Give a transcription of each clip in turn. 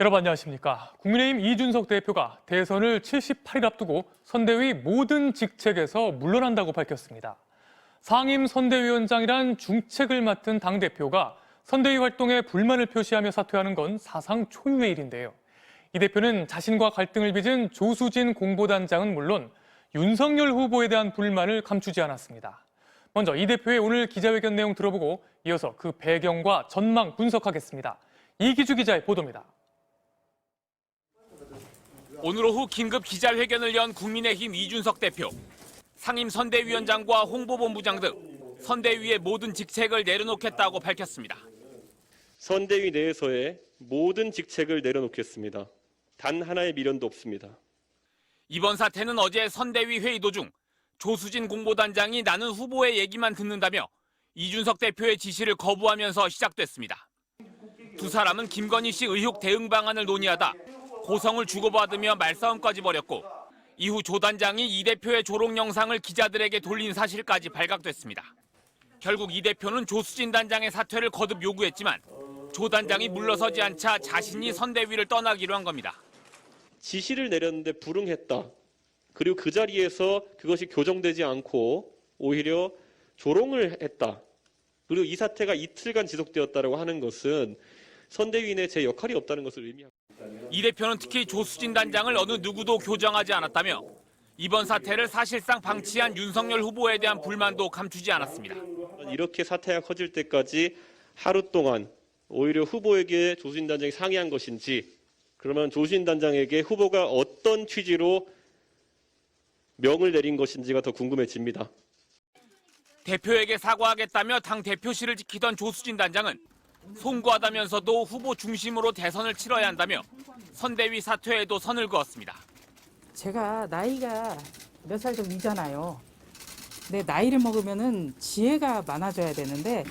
여러분 안녕하십니까. 국민의힘 이준석 대표가 대선을 78일 앞두고 선대위 모든 직책에서 물러난다고 밝혔습니다. 상임 선대위원장이란 중책을 맡은 당대표가 선대위 활동에 불만을 표시하며 사퇴하는 건 사상 초유의 일인데요. 이 대표는 자신과 갈등을 빚은 조수진 공보단장은 물론 윤석열 후보에 대한 불만을 감추지 않았습니다. 먼저 이 대표의 오늘 기자회견 내용 들어보고 이어서 그 배경과 전망 분석하겠습니다. 이기주 기자의 보도입니다. 오늘 오후 긴급 기자회견을 연 국민의힘 이준석 대표. 상임 선대위원장과 홍보본부장 등 선대위의 모든 직책을 내려놓겠다고 밝혔습니다. 선대위 내에서의 모든 직책을 내려놓겠습니다. 단 하나의 미련도 없습니다. 이번 사태는 어제 선대위 회의 도중 조수진 공보단장이 나는 후보의 얘기만 듣는다며 이준석 대표의 지시를 거부하면서 시작됐습니다. 두 사람은 김건희 씨 의혹 대응 방안을 논의하다 고성을 주고받으며 말싸움까지 벌였고 이후 조 단장이 이 대표의 조롱 영상을 기자들에게 돌린 사실까지 발각됐습니다. 결국 이 대표는 조수진 단장의 사퇴를 거듭 요구했지만 조 단장이 물러서지 않자 자신이 선대위를 떠나기로 한 겁니다. 지시를 내렸는데 불응했다. 그리고 그 자리에서 그것이 교정되지 않고 오히려 조롱을 했다. 그리고 이 사태가 이틀간 지속되었다고 하는 것은 선대위 내 제 역할이 없다는 것을 의미합니다. 이 대표는 특히 조수진 단장을 어느 누구도 교정하지 않았다며 이번 사태를 사실상 방치한 윤석열 후보에 대한 불만도 감추지 않았습니다. 이렇게 사태가 커질 때까지 하루 동안 오히려 후보에게 조수진 단장이 상의한 것인지 그러면 조수진 단장에게 후보가 어떤 취지로 명을 내린 것인지가 더 궁금해집니다. 대표에게 사과하겠다며 당 대표실을 지키던 조수진 단장은 송구하다면서도 후보 중심으로 대선을 치러야 한다며 선대위 사퇴에도 선을 그었습니다. 제가 나이가 몇 살 좀 위잖아요. 근데 나이를 먹으면은 지혜가 많아져야 되는데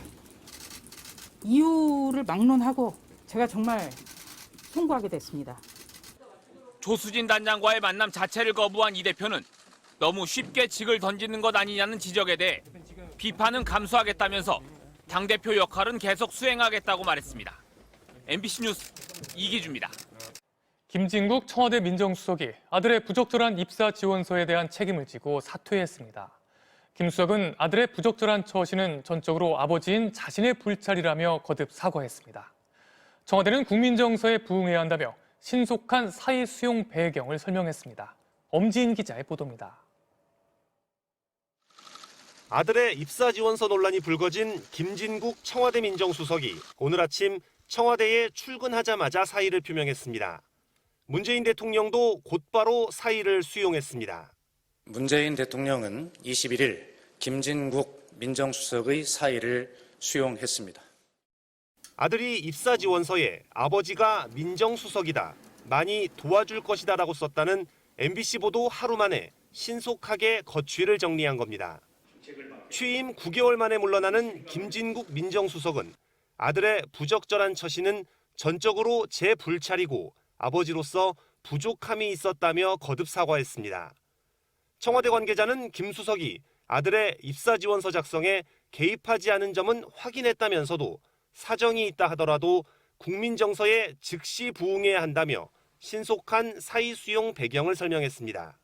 이유를 막론하고 제가 정말 송구하게 됐습니다. 조수진 단장과의 만남 자체를 거부한 이 대표는 너무 쉽게 직을 던지는 것 아니냐는 지적에 대해 비판은 감수하겠다면서 당대표 역할은 계속 수행하겠다고 말했습니다. MBC 뉴스 이기주입니다. 김진국 청와대 민정수석이 아들의 부적절한 입사 지원서에 대한 책임을 지고 사퇴했습니다. 김 수석은 아들의 부적절한 처신은 전적으로 아버지인 자신의 불찰이라며 거듭 사과했습니다. 청와대는 국민정서에 부응해야 한다며 신속한 사의 수용 배경을 설명했습니다. 엄지인 기자의 보도입니다. 아들의 입사 지원서 논란이 불거진 김진국 청와대 민정수석이 오늘 아침 청와대에 출근하자마자 사의를 표명했습니다. 문재인 대통령도 곧바로 사의를 수용했습니다. 문재인 대통령은 21일 김진국 민정수석의 사의를 수용했습니다. 아들이 입사 지원서에 아버지가 민정수석이다, 많이 도와줄 것이다라고 썼다는 MBC 보도 하루 만에 신속하게 거취를 정리한 겁니다. 취임 9개월 만에 물러나는 김진국 민정수석은 아들의 부적절한 처신은 전적으로 제 불찰이고 아버지로서 부족함이 있었다며 거듭 사과했습니다. 청와대 관계자는 김 수석이 아들의 입사 지원서 작성에 개입하지 않은 점은 확인했다면서도 사정이 있다 하더라도 국민정서에 즉시 부응해야 한다며 신속한 사의 수용 배경을 설명했습니다.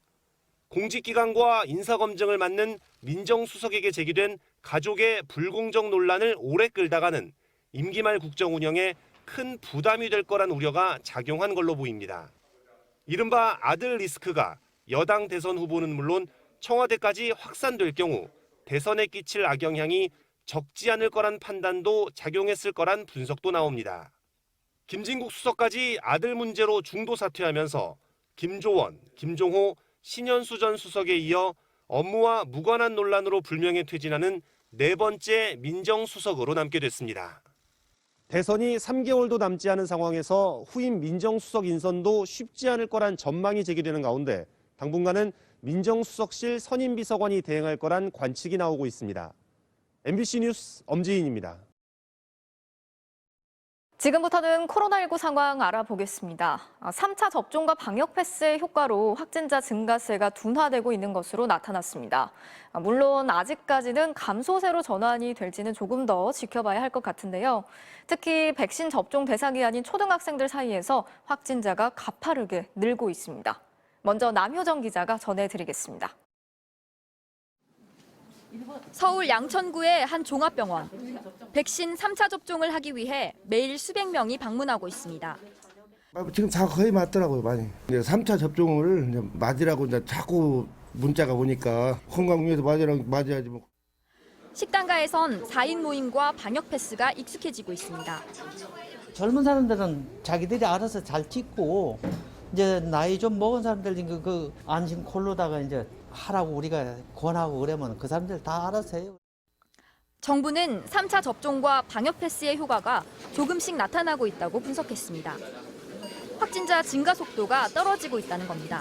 공직기관과 인사검증을 맡는 민정수석에게 제기된 가족의 불공정 논란을 오래 끌다가는 임기 말 국정 운영에 큰 부담이 될 거란 우려가 작용한 걸로 보입니다. 이른바 아들 리스크가 여당 대선 후보는 물론 청와대까지 확산될 경우 대선에 끼칠 악영향이 적지 않을 거란 판단도 작용했을 거란 분석도 나옵니다. 김진국 수석까지 아들 문제로 중도 사퇴하면서 김조원, 김종호, 신현수 전 수석에 이어 업무와 무관한 논란으로 불명예 퇴진하는 네 번째 민정수석으로 남게 됐습니다. 대선이 3개월도 남지 않은 상황에서 후임 민정수석 인선도 쉽지 않을 거란 전망이 제기되는 가운데 당분간은 민정수석실 선임비서관이 대행할 거란 관측이 나오고 있습니다. MBC 뉴스 엄지인입니다. 지금부터는 코로나19 상황 알아보겠습니다. 3차 접종과 방역 패스의 효과로 확진자 증가세가 둔화되고 있는 것으로 나타났습니다. 물론 아직까지는 감소세로 전환이 될지는 조금 더 지켜봐야 할 것 같은데요. 특히 백신 접종 대상이 아닌 초등학생들 사이에서 확진자가 가파르게 늘고 있습니다. 먼저 남효정 기자가 전해드리겠습니다. 서울 양천구의 한 종합병원. 백신 3차 접종을 하기 위해 매일 수백 명이 방문하고 있습니다. 지금 다 거의 맞더라고요, 많이. 이제 3차 접종을 이제 맞으라고 이제 자꾸 문자가 오니까 건강 위해서 맞아야지 뭐. 식당가에선 4인 모임과 방역 패스가 익숙해지고 있습니다. 젊은 사람들은 자기들이 알아서 잘 찍고 이제 나이 좀 먹은 사람들은 그 안심 콜로다가 이제 하라고 우리가 권하고 그러면 그 사람들 다 알아서 해요. 정부는 3차 접종과 방역 패스의 효과가 조금씩 나타나고 있다고 분석했습니다. 확진자 증가 속도가 떨어지고 있다는 겁니다.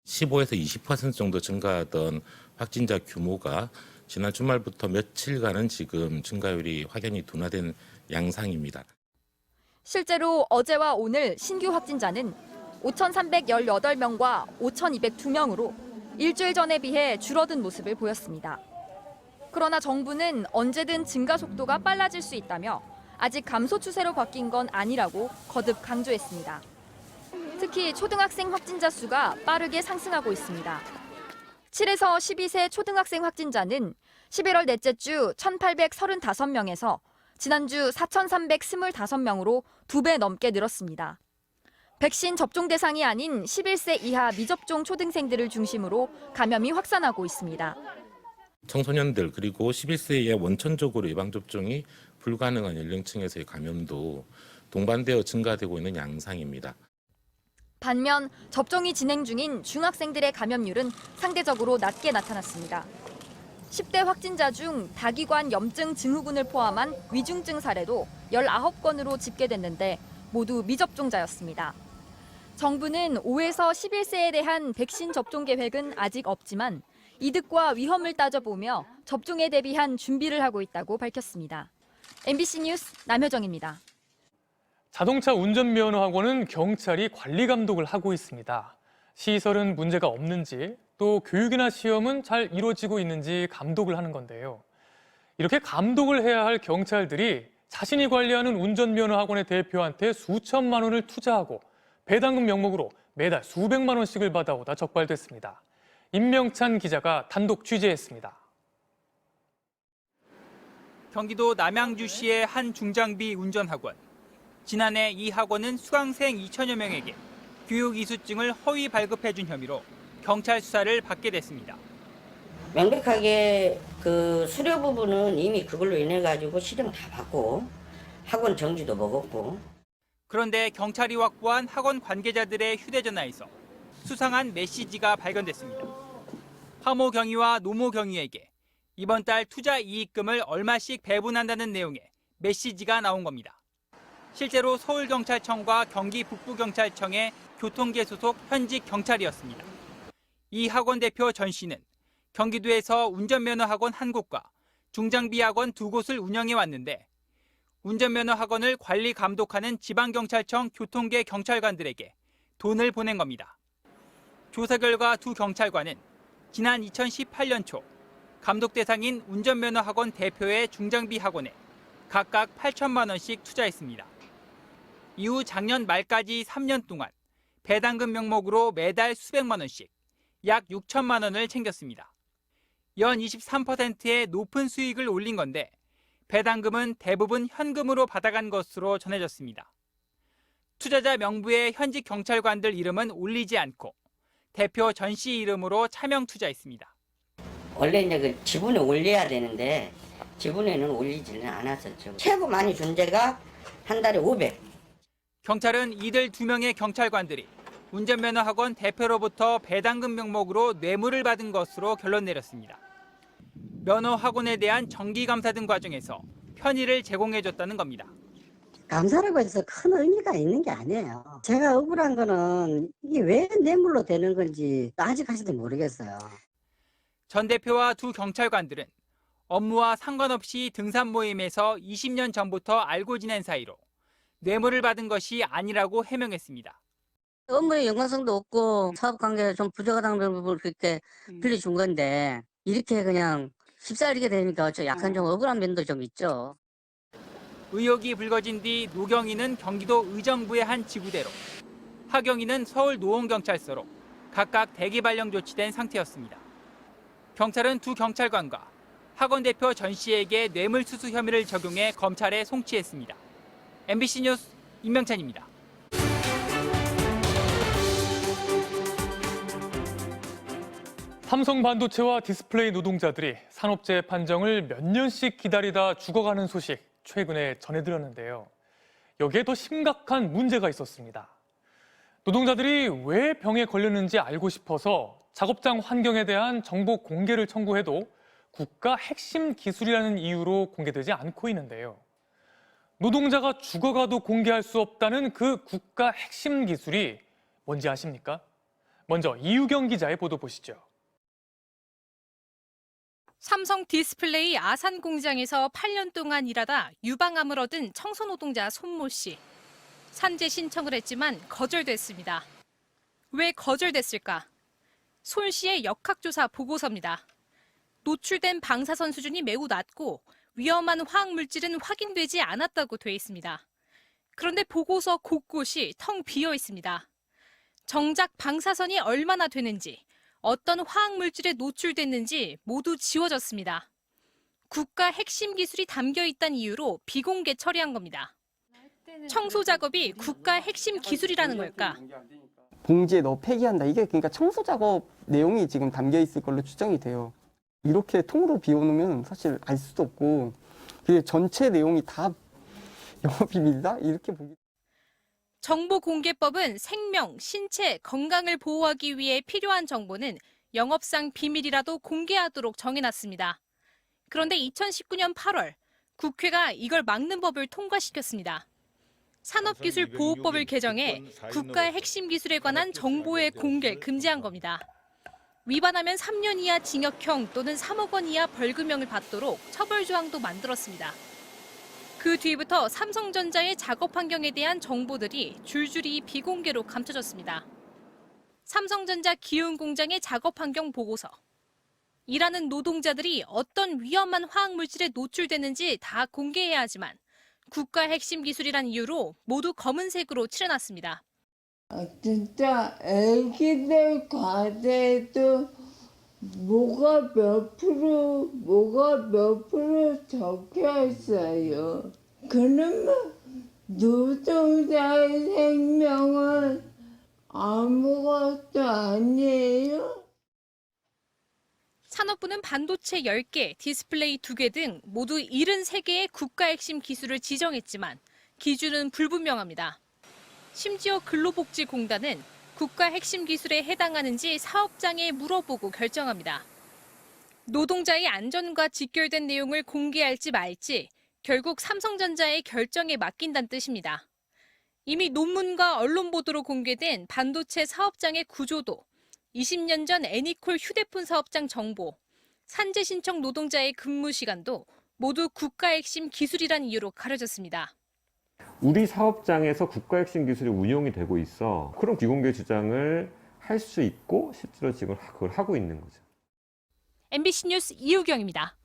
15에서 20% 정도 증가하던 확진자 규모가 지난 주말부터 며칠간은 지금 증가율이 확연히 둔화된 양상입니다. 실제로 어제와 오늘 신규 확진자는 5,318명과 5,202명으로 일주일 전에 비해 줄어든 모습을 보였습니다. 그러나 정부는 언제든 증가 속도가 빨라질 수 있다며 아직 감소 추세로 바뀐 건 아니라고 거듭 강조했습니다. 특히 초등학생 확진자 수가 빠르게 상승하고 있습니다. 7에서 12세 초등학생 확진자는 11월 넷째 주 1,835명에서 지난주 4,325명으로 2배 넘게 늘었습니다. 백신 접종 대상이 아닌 11세 이하 미접종 초등생들을 중심으로 감염이 확산하고 있습니다. 청소년들 그리고 11세 이하 원천적으로 예방접종이 불가능한 연령층에서의 감염도 동반되어 증가되고 있는 양상입니다. 반면 접종이 진행 중인 중학생들의 감염률은 상대적으로 낮게 나타났습니다. 10대 확진자 중 다기관 염증 증후군을 포함한 위중증 사례도 19건으로 집계됐는데 모두 미접종자였습니다. 정부는 5에서 11세에 대한 백신 접종 계획은 아직 없지만 이득과 위험을 따져보며 접종에 대비한 준비를 하고 있다고 밝혔습니다. MBC 뉴스 남효정입니다. 자동차 운전면허 학원은 경찰이 관리 감독을 하고 있습니다. 시설은 문제가 없는지 또 교육이나 시험은 잘 이루어지고 있는지 감독을 하는 건데요. 이렇게 감독을 해야 할 경찰들이 자신이 관리하는 운전면허 학원의 대표한테 수천만 원을 투자하고 배당금 명목으로 매달 수백만 원씩을 받아오다 적발됐습니다. 임명찬 기자가 단독 취재했습니다. 경기도 남양주시의 한 중장비 운전학원. 지난해 이 학원은 수강생 2천여 명에게 교육 이수증을 허위 발급해준 혐의로 경찰 수사를 받게 됐습니다. 명백하게 그 수료 부분은 이미 그걸로 인해 가지고 시정 다 받고 학원 정지도 먹었고. 그런데 경찰이 확보한 학원 관계자들의 휴대전화에서 수상한 메시지가 발견됐습니다. 화모 경위와 노모 경위에게 이번 달 투자 이익금을 얼마씩 배분한다는 내용의 메시지가 나온 겁니다. 실제로 서울경찰청과 경기 북부경찰청의 교통계 소속 현직 경찰이었습니다. 이 학원 대표 전 씨는 경기도에서 운전면허 학원 1곳과 중장비 학원 2곳을 운영해 왔는데 운전면허 학원을 관리 감독하는 지방경찰청 교통계 경찰관들에게 돈을 보낸 겁니다. 조사 결과 두 경찰관은 지난 2018년 초 감독 대상인 운전면허 학원 대표의 중장비 학원에 각각 8천만 원씩 투자했습니다. 이후 작년 말까지 3년 동안 배당금 명목으로 매달 수백만 원씩 약 6천만 원을 챙겼습니다. 연 23%의 높은 수익을 올린 건데 배당금은 대부분 현금으로 받아간 것으로 전해졌습니다. 투자자 명부에 현직 경찰관들 이름은 올리지 않고 대표 전 씨 이름으로 차명 투자했습니다. 원래 이제 그 지분에 올려야 되는데 지분에는 올리지는 않았었죠. 최고 많이 준 데가 한 달에 500. 경찰은 이들 2명의 경찰관들이 운전면허 학원 대표로부터 배당금 명목으로 뇌물을 받은 것으로 결론 내렸습니다. 면허 학원에 대한 정기 감사 등 과정에서 편의를 제공해줬다는 겁니다. 감사라고 해서 큰 의미가 있는 게 아니에요. 제가 억울한 거는 이게 왜 뇌물로 되는 건지 아직까지도 모르겠어요. 전 대표와 두 경찰관들은 업무와 상관없이 등산 모임에서 20년 전부터 알고 지낸 사이로 뇌물을 받은 것이 아니라고 해명했습니다. 업무의 연관성도 없고 사업 관계가 좀 부적합한 걸 그렇게 빌려준 건데 이렇게 그냥 쉽사리게 되니까 약간 좀 억울한 면도 좀 있죠. 의혹이 불거진 뒤 노경희는 경기도 의정부의 한 지구대로, 하경희는 서울 노원경찰서로 각각 대기 발령 조치된 상태였습니다. 경찰은 두 경찰관과 학원 대표 전 씨에게 뇌물수수 혐의를 적용해 검찰에 송치했습니다. MBC 뉴스 임명찬입니다. 삼성 반도체와 디스플레이 노동자들이 산업재해 판정을 몇 년씩 기다리다 죽어가는 소식 최근에 전해드렸는데요. 여기에 더 심각한 문제가 있었습니다. 노동자들이 왜 병에 걸렸는지 알고 싶어서 작업장 환경에 대한 정보 공개를 청구해도 국가 핵심 기술이라는 이유로 공개되지 않고 있는데요. 노동자가 죽어가도 공개할 수 없다는 그 국가 핵심 기술이 뭔지 아십니까? 먼저 이유경 기자의 보도 보시죠. 삼성 디스플레이 아산 공장에서 8년 동안 일하다 유방암을 얻은 청소노동자 손모 씨. 산재 신청을 했지만 거절됐습니다. 왜 거절됐을까? 손 씨의 역학조사 보고서입니다. 노출된 방사선 수준이 매우 낮고 위험한 화학물질은 확인되지 않았다고 돼 있습니다. 그런데 보고서 곳곳이 텅 비어 있습니다. 정작 방사선이 얼마나 되는지, 어떤 화학물질에 노출됐는지 모두 지워졌습니다. 국가 핵심 기술이 담겨 있다는 이유로 비공개 처리한 겁니다. 청소 작업이 국가 핵심 기술이라는 걸까? 봉지에 넣어 폐기한다. 이게 그러니까 청소 작업 내용이 지금 담겨 있을 걸로 추정이 돼요. 이렇게 통으로 비워놓으면 사실 알 수도 없고 그게 전체 내용이 다 영업비밀이다? 이렇게 보기. 정보공개법은 생명, 신체, 건강을 보호하기 위해 필요한 정보는 영업상 비밀이라도 공개하도록 정해놨습니다. 그런데 2019년 8월 국회가 이걸 막는 법을 통과시켰습니다. 산업기술보호법을 개정해 국가 핵심 기술에 관한 정보의 공개를 금지한 겁니다. 위반하면 3년 이하 징역형 또는 3억 원 이하 벌금형을 받도록 처벌 조항도 만들었습니다. 그 뒤부터 삼성전자의 작업 환경에 대한 정보들이 줄줄이 비공개로 감춰졌습니다. 삼성전자 기흥 공장의 작업 환경 보고서. 일하는 노동자들이 어떤 위험한 화학물질에 노출되는지 다 공개해야 하지만 국가 핵심 기술이란 이유로 모두 검은색으로 칠해놨습니다. 진짜 애기들 과제도 뭐가 몇 프로 적혀 있어요. 그러면 노동자의 생명은 아무것도 아니에요. 산업부는 반도체 10개, 디스플레이 2개 등 모두 73개의 국가 핵심 기술을 지정했지만 기준은 불분명합니다. 심지어 근로복지공단은 국가 핵심 기술에 해당하는지 사업장에 물어보고 결정합니다. 노동자의 안전과 직결된 내용을 공개할지 말지 결국 삼성전자의 결정에 맡긴다는 뜻입니다. 이미 논문과 언론 보도로 공개된 반도체 사업장의 구조도, 20년 전 애니콜 휴대폰 사업장 정보, 산재 신청 노동자의 근무 시간도 모두 국가 핵심 기술이란 이유로 가려졌습니다. 우리 사업장에서 국가 핵심 기술이 운용이 되고 있어. 그런 비공개 주장을 할 수 있고 실제로 지금 그걸 하고 있는 거죠. MBC 뉴스 이유경입니다.